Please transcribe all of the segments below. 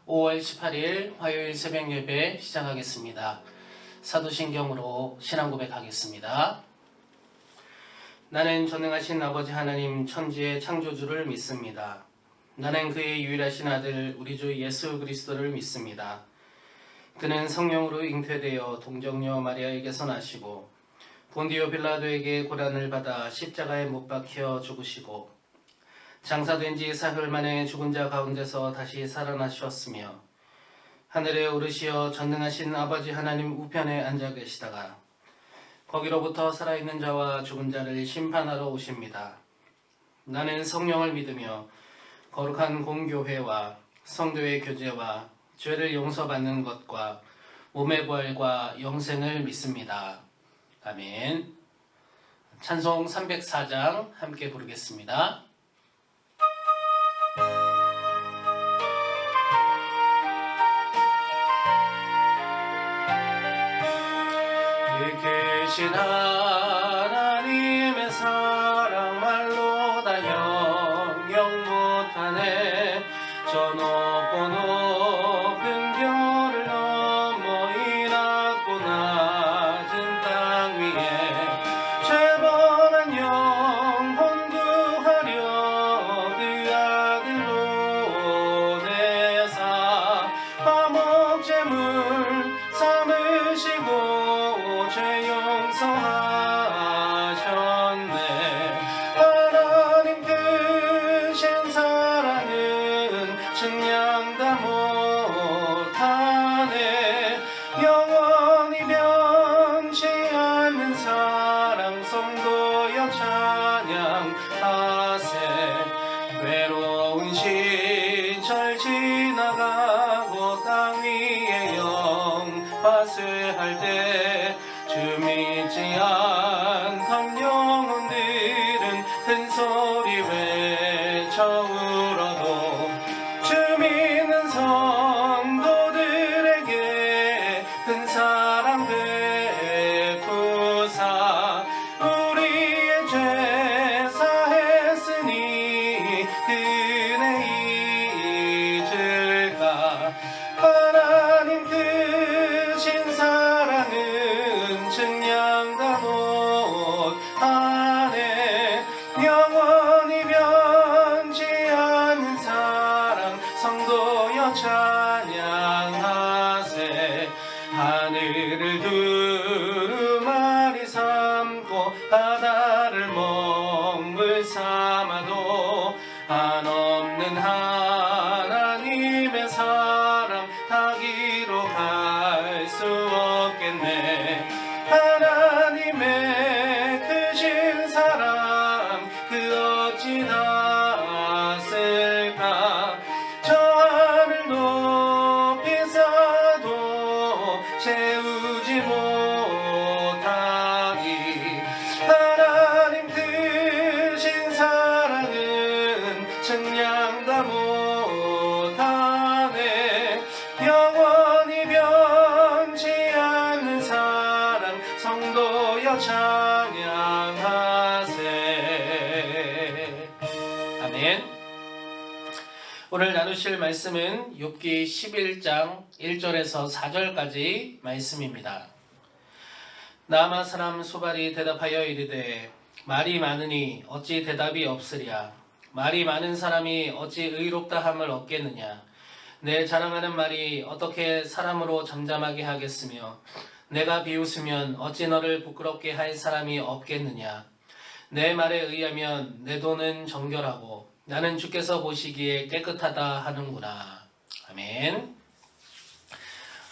5월 18일 화요일 새벽 예배 시작하겠습니다. 사도신경으로 신앙 고백하겠습니다. 나는 전능하신 아버지 하나님 천지의 창조주를 믿습니다. 나는 그의 유일하신 아들 우리 주 예수 그리스도를 믿습니다. 그는 성령으로 잉태되어 동정녀 마리아에게서 나시고 본디오 빌라도에게 고난을 받아 십자가에 못 박혀 죽으시고 장사된 지 사흘 만에 죽은 자 가운데서 다시 살아나셨으며 하늘에 오르시어 전능하신 아버지 하나님 우편에 앉아 계시다가 거기로부터 살아있는 자와 죽은 자를 심판하러 오십니다. 나는 성령을 믿으며 거룩한 공교회와 성도의 교제와 죄를 용서받는 것과 몸의 부활과 영생을 믿습니다. 아멘. 찬송 304장 함께 부르겠습니다. 계신 하나님의 사랑 말로 다 영영 못하네. 저 높고 높은 별을 넘어 이 낮고 낮은 땅 위에 죄범한 영혼 구하려 그 아들로 내사 화목제물 삼으시고 죄 용서하셨네. 하나님 크신 사랑은 측량 다 못하네. 영원히 변치 않는 사랑 성도여 찬양하세. 외로운 시절 지나가고 땅 위에 영화스할 때 주 믿지 않던 영혼들은 큰 소리 외쳐 울어도 주 믿는 성도들에게 큰 사랑 베푸사 우리의 죄 사했으니 그네 잊을까. 하나님 크신 사랑은 측량 다 못하네. 영원히 변치 않는 사랑 성도여 찬양하세. 하늘을 두루마리 삼고 바다를 먹물 삼아도 한없는 하나님의 사랑 닿기로 갈 수 없겠네. 하나님의 크신 사랑 그 어찌 닿았을까. 저 하늘 높이 쌓아도 채우지 못하리. 하나님 크신 사랑은 측량 다 못하네. 영원히 변치 않는 사랑 성도여 찬양하세. 아멘. 오늘 나누실 말씀은 욥기 11장 1절에서 4절까지 말씀입니다. 나아만 사람 소발이 대답하여 이르되 말이 많으니 어찌 대답이 없으랴. 말이 많은 사람이 어찌 의롭다 함을 얻겠느냐. 내 자랑하는 말이 어떻게 사람으로 잠잠하게 하겠으며 내가 비웃으면 어찌 너를 부끄럽게 할 사람이 없겠느냐. 내 말에 의하면 내 돈은 정결하고 나는 주께서 보시기에 깨끗하다 하는구나. 아멘.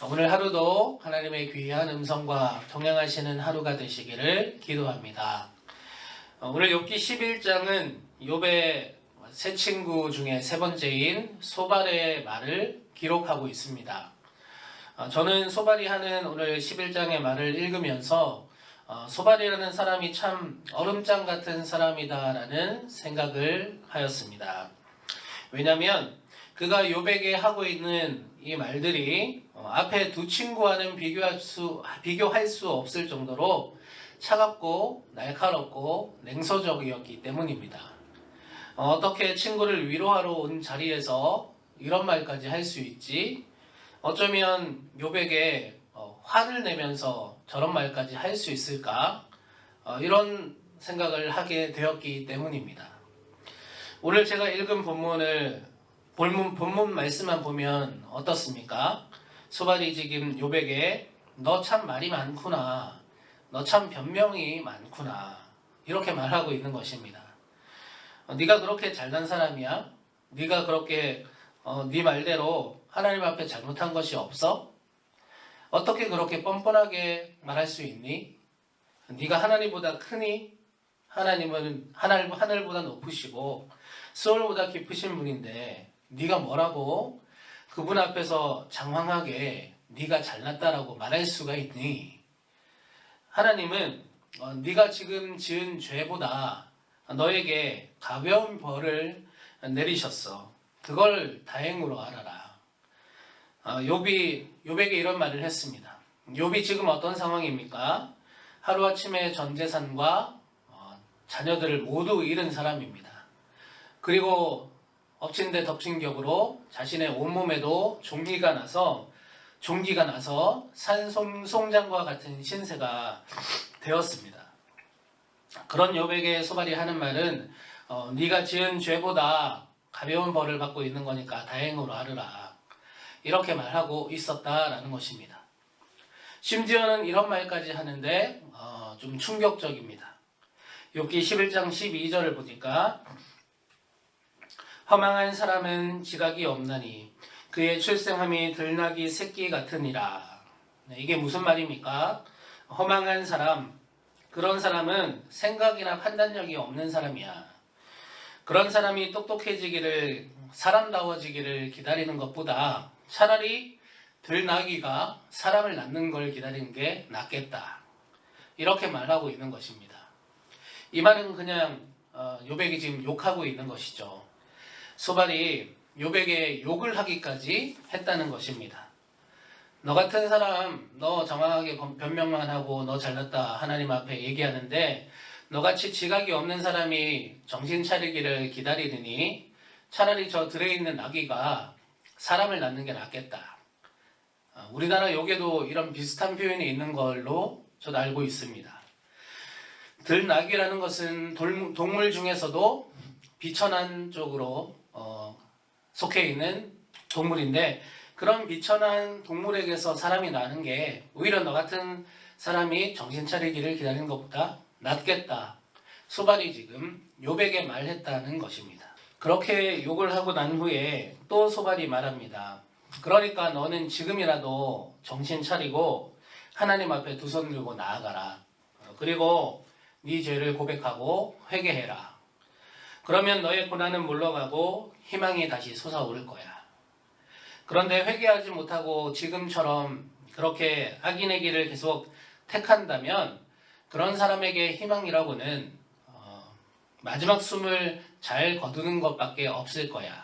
오늘 하루도 하나님의 귀한 음성과 동행하시는 하루가 되시기를 기도합니다. 오늘 욥기 11장은 욥의 세 친구 중에 세 번째인 소발의 말을 기록하고 있습니다. 저는 소발이 하는 오늘 11장의 말을 읽으면서 소발이라는 사람이 참 얼음장 같은 사람이다라는 생각을 하였습니다. 왜냐하면 그가 욥에게 하고 있는 이 말들이 앞에 두 친구와는 비교할 수 없을 정도로 차갑고 날카롭고 냉소적이었기 때문입니다. 어떻게 친구를 위로하러 온 자리에서 이런 말까지 할 수 있지? 어쩌면 욥에게 화를 내면서 저런 말까지 할 수 있을까? 이런 생각을 하게 되었기 때문입니다. 오늘 제가 읽은 본문 말씀만 보면 어떻습니까? 소발이 지금 욥에게 너 참 말이 많구나. 너 참 변명이 많구나. 이렇게 말하고 있는 것입니다. 네가 그렇게 잘난 사람이야? 네가 그렇게 네 말대로 하나님 앞에 잘못한 것이 없어? 어떻게 그렇게 뻔뻔하게 말할 수 있니? 네가 하나님보다 크니? 하나님은 하늘보다 높으시고 수월보다 깊으신 분인데 네가 뭐라고 그분 앞에서 장황하게 네가 잘났다라고 말할 수가 있니? 하나님은 네가 지금 지은 죄보다 너에게 가벼운 벌을 내리셨어. 그걸 다행으로 알아라. 욥에게 이런 말을 했습니다. 욥이 지금 어떤 상황입니까? 하루아침에 전 재산과 자녀들을 모두 잃은 사람입니다. 그리고 엎친 데 덮친 격으로 자신의 온몸에도 종기가 나서 산송장과 같은 신세가 되었습니다. 그런 욥에게 소발이 하는 말은 네가 지은 죄보다 가벼운 벌을 받고 있는 거니까 다행으로 알으라. 이렇게 말하고 있었다라는 것입니다. 심지어는 이런 말까지 하는데 좀 충격적입니다. 욥기 11장 12절을 보니까 허망한 사람은 지각이 없나니 그의 출생함이 들나귀 새끼 같으니라. 이게 무슨 말입니까? 허망한 사람, 그런 사람은 생각이나 판단력이 없는 사람이야. 그런 사람이 똑똑해지기를, 사람다워지기를 기다리는 것보다 차라리 들나귀가 사람을 낳는 걸 기다리는 게 낫겠다. 이렇게 말하고 있는 것입니다. 이 말은 그냥 욥에게 지금 욕하고 있는 것이죠. 소발이 욥에게 욕을 하기까지 했다는 것입니다. 너 같은 사람, 너 정확하게 변명만 하고 너 잘났다 하나님 앞에 얘기하는데 너같이 지각이 없는 사람이 정신 차리기를 기다리더니 차라리 저 들에 있는 나귀가 사람을 낳는 게 낫겠다. 우리나라 욕에도 이런 비슷한 표현이 있는 걸로 저도 알고 있습니다. 들나귀라는 것은 동물 중에서도 비천한 쪽으로 속해 있는 동물인데 그런 비천한 동물에게서 사람이 나는 게 오히려 너 같은 사람이 정신 차리기를 기다리는 것보다 낫겠다. 소발이 지금 욥에게 말했다는 것입니다. 그렇게 욕을 하고 난 후에 또 소발이 말합니다. 그러니까 너는 지금이라도 정신 차리고 하나님 앞에 두 손 들고 나아가라. 그리고 네 죄를 고백하고 회개해라. 그러면 너의 고난은 물러가고 희망이 다시 솟아오를 거야. 그런데 회개하지 못하고 지금처럼 그렇게 악인의 길을 계속 택한다면 그런 사람에게 희망이라고는 마지막 숨을 잘 거두는 것밖에 없을 거야.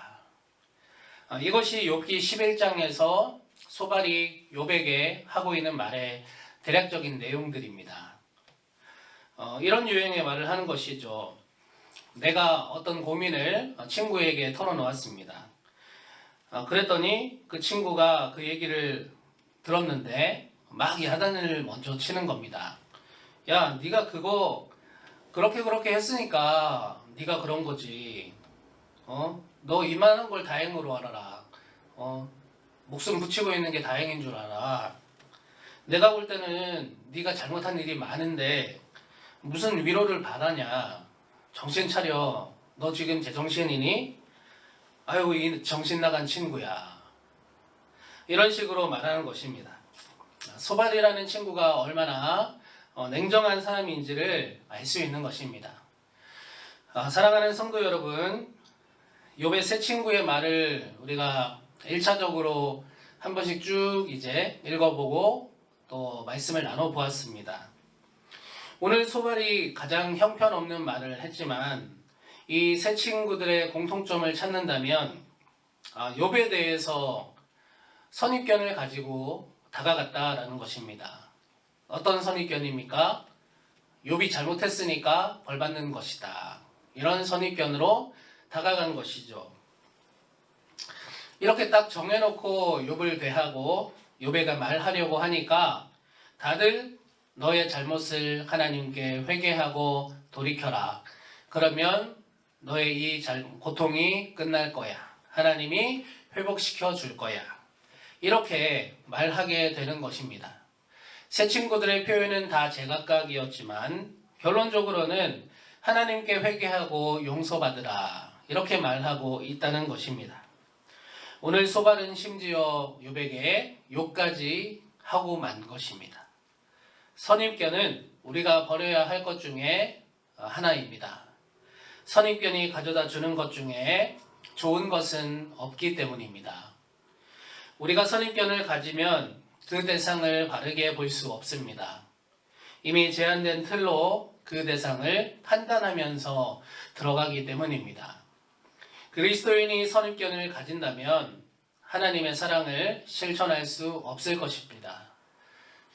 이것이 욥기 11장에서 소발이 욥에게 하고 있는 말의 대략적인 내용들입니다. 이런 유형의 말을 하는 것이죠. 내가 어떤 고민을 친구에게 털어놓았습니다. 그랬더니 그 친구가 그 얘기를 들었는데 막 야단을 먼저 치는 겁니다. 야, 네가 그거 그렇게 했으니까 네가 그런 거지. 너 이만한 걸 다행으로 알아라. 목숨 붙이고 있는 게 다행인 줄 알아. 내가 볼 때는 네가 잘못한 일이 많은데 무슨 위로를 바라냐. 정신 차려. 너 지금 제정신이니? 아유, 이 정신 나간 친구야. 이런 식으로 말하는 것입니다. 소발이라는 친구가 얼마나 냉정한 사람인지를 알 수 있는 것입니다. 사랑하는 성도 여러분, 욥의 세 친구의 말을 우리가 1차적으로 한 번씩 쭉 이제 읽어보고 또 말씀을 나눠보았습니다. 오늘 소발이 가장 형편없는 말을 했지만 이 세 친구들의 공통점을 찾는다면 욥에 대해서 선입견을 가지고 다가갔다라는 것입니다. 어떤 선입견입니까? 욥이 잘못했으니까 벌받는 것이다. 이런 선입견으로 다가간 것이죠. 이렇게 딱 정해놓고 욥을 대하고 욥에게 말하려고 하니까 다들 너의 잘못을 하나님께 회개하고 돌이켜라. 그러면 너의 이 고통이 끝날 거야. 하나님이 회복시켜 줄 거야. 이렇게 말하게 되는 것입니다. 세 친구들의 표현은 다 제각각이었지만 결론적으로는 하나님께 회개하고 용서받으라. 이렇게 말하고 있다는 것입니다. 오늘 소발은 심지어 욥에게 욕까지 하고 만 것입니다. 선입견은 우리가 버려야 할 것 중에 하나입니다. 선입견이 가져다 주는 것 중에 좋은 것은 없기 때문입니다. 우리가 선입견을 가지면 그 대상을 바르게 볼 수 없습니다. 이미 제한된 틀로 그 대상을 판단하면서 들어가기 때문입니다. 그리스도인이 선입견을 가진다면 하나님의 사랑을 실천할 수 없을 것입니다.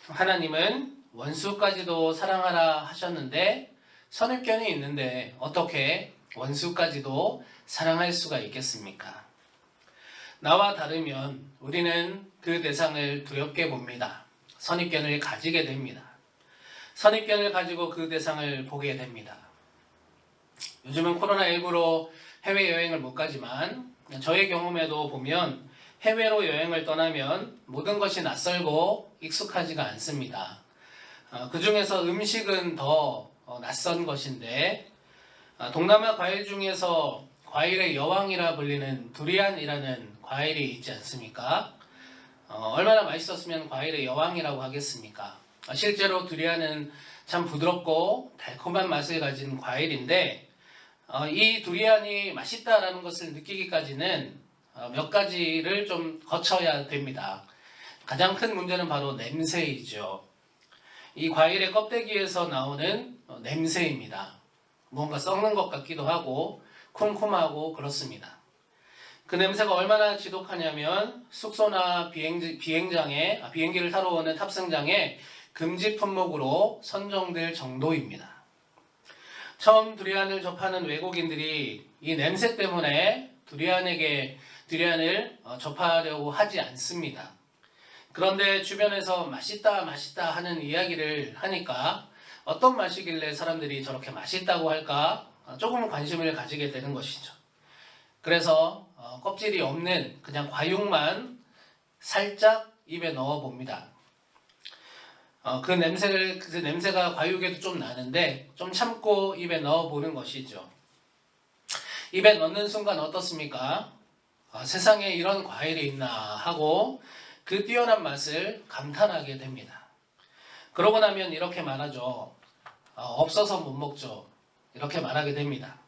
하나님은 원수까지도 사랑하라 하셨는데 선입견이 있는데 어떻게 원수까지도 사랑할 수가 있겠습니까? 나와 다르면 우리는 그 대상을 두렵게 봅니다. 선입견을 가지게 됩니다. 선입견을 가지고 그 대상을 보게 됩니다. 요즘은 코로나19로 해외여행을 못 가지만 저의 경험에도 보면 해외로 여행을 떠나면 모든 것이 낯설고 익숙하지가 않습니다. 그 중에서 음식은 더 낯선 것인데 동남아 과일 중에서 과일의 여왕이라 불리는 두리안이라는 과일이 있지 않습니까? 얼마나 맛있었으면 과일의 여왕이라고 하겠습니까? 실제로 두리안은 참 부드럽고 달콤한 맛을 가진 과일인데 이 두리안이 맛있다라는 것을 느끼기까지는 몇 가지를 좀 거쳐야 됩니다. 가장 큰 문제는 바로 냄새이죠. 이 과일의 껍데기에서 나오는 냄새입니다. 뭔가 썩는 것 같기도 하고 쿰쿰하고 그렇습니다. 그 냄새가 얼마나 지독하냐면 숙소나 비행기를 타러 오는 탑승장에 금지 품목으로 선정될 정도입니다. 처음 두리안을 접하는 외국인들이 이 냄새 때문에 두리안을 접하려고 하지 않습니다. 그런데 주변에서 맛있다 하는 이야기를 하니까 어떤 맛이길래 사람들이 저렇게 맛있다고 할까 조금 관심을 가지게 되는 것이죠. 그래서 껍질이 없는 그냥 과육만 살짝 입에 넣어 봅니다. 그 냄새가 과육에도 좀 나는데 좀 참고 입에 넣어 보는 것이죠. 입에 넣는 순간 어떻습니까? 세상에 이런 과일이 있나 하고 그 뛰어난 맛을 감탄하게 됩니다. 그러고 나면 이렇게 말하죠. 없어서 못 먹죠. 이렇게 말하게 됩니다.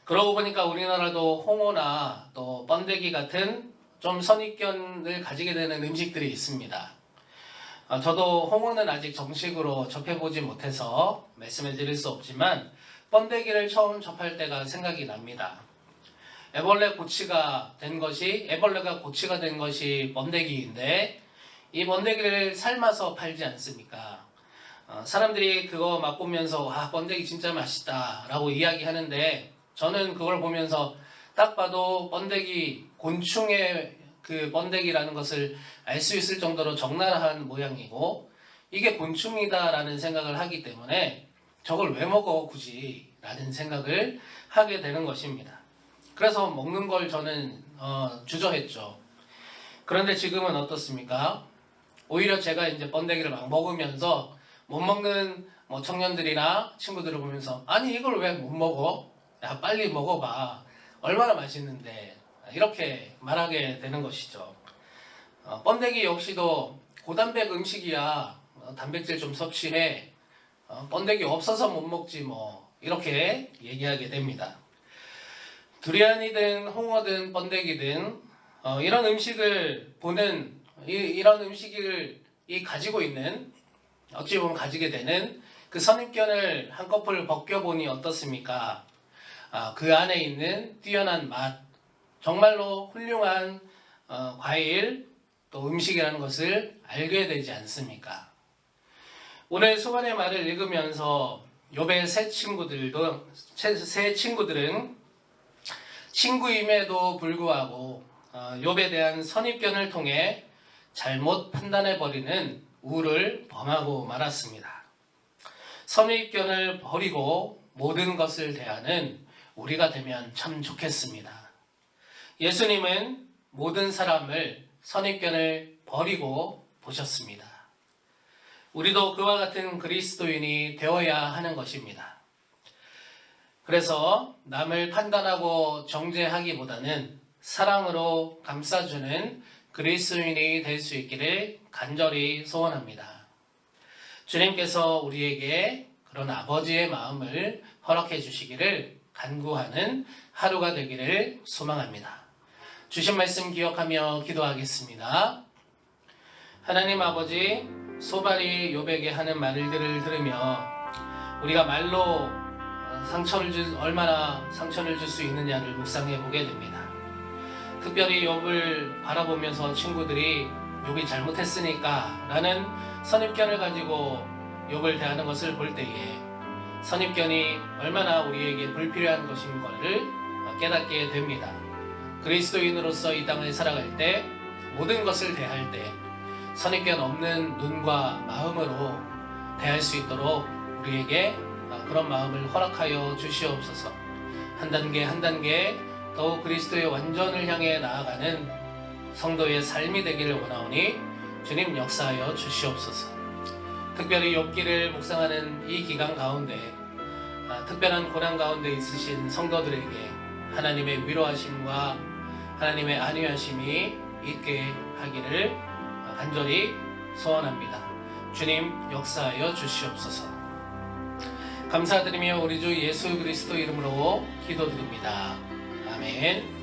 그러고 보니까 우리나라도 홍어나 또 번데기 같은 좀 선입견을 가지게 되는 음식들이 있습니다. 저도 홍어는 아직 정식으로 접해보지 못해서 말씀을 드릴 수 없지만 번데기를 처음 접할 때가 생각이 납니다. 애벌레가 고치가 된 것이 번데기인데 이 번데기를 삶아서 팔지 않습니까? 사람들이 그거 맛보면서 번데기 진짜 맛있다 라고 이야기하는데 저는 그걸 보면서 딱 봐도 곤충의 그 번데기라는 것을 알 수 있을 정도로 적나라한 모양이고 이게 곤충이다 라는 생각을 하기 때문에 저걸 왜 먹어 굳이 라는 생각을 하게 되는 것입니다. 그래서 먹는 걸 저는 주저했죠. 그런데 지금은 어떻습니까? 오히려 제가 이제 번데기를 막 먹으면서 못 먹는 청년들이나 친구들을 보면서 아니 이걸 왜 못 먹어? 야 빨리 먹어봐. 얼마나 맛있는데 이렇게 말하게 되는 것이죠. 번데기 역시도 고단백 음식이야 단백질 좀 섭취해. 번데기 없어서 못 먹지 뭐 이렇게 얘기하게 됩니다. 두리안이든 홍어든 번데기든 이런 음식을 이런 음식을 가지고 있는 어찌 보면 가지게 되는 그 선입견을 한꺼풀 벗겨보니 어떻습니까? 그 안에 있는 뛰어난 맛, 정말로 훌륭한 과일 또 음식이라는 것을 알게 되지 않습니까? 오늘 소반의 말을 읽으면서 욥의 세 친구들은 친구임에도 불구하고 욥에 대한 선입견을 통해 잘못 판단해버리는 우를 범하고 말았습니다. 선입견을 버리고 모든 것을 대하는 우리가 되면 참 좋겠습니다. 예수님은 모든 사람을 선입견을 버리고 보셨습니다. 우리도 그와 같은 그리스도인이 되어야 하는 것입니다. 그래서 남을 판단하고 정죄하기보다는 사랑으로 감싸주는 그리스도인이 될 수 있기를 간절히 소원합니다. 주님께서 우리에게 그런 아버지의 마음을 허락해 주시기를 간구하는 하루가 되기를 소망합니다. 주신 말씀 기억하며 기도하겠습니다. 하나님 아버지, 소발이 욥에게 하는 말들을 들으며 우리가 말로 얼마나 상처를 줄 수 있느냐를 묵상해 보게 됩니다. 특별히 욥을 바라보면서 친구들이 욥이 잘못했으니까 라는 선입견을 가지고 욥을 대하는 것을 볼 때에 선입견이 얼마나 우리에게 불필요한 것인 것을 깨닫게 됩니다. 그리스도인으로서 이 땅을 살아갈 때 모든 것을 대할 때 선입견 없는 눈과 마음으로 대할 수 있도록 우리에게 그런 마음을 허락하여 주시옵소서. 한 단계 한 단계 더욱 그리스도의 완전을 향해 나아가는 성도의 삶이 되기를 원하오니 주님 역사하여 주시옵소서. 특별히 욥기를 묵상하는 이 기간 가운데 특별한 고난 가운데 있으신 성도들에게 하나님의 위로하심과 하나님의 안위하심이 있게 하기를 간절히 소원합니다. 주님 역사하여 주시옵소서. 감사드리며 우리 주 예수 그리스도 이름으로 기도드립니다. 아멘.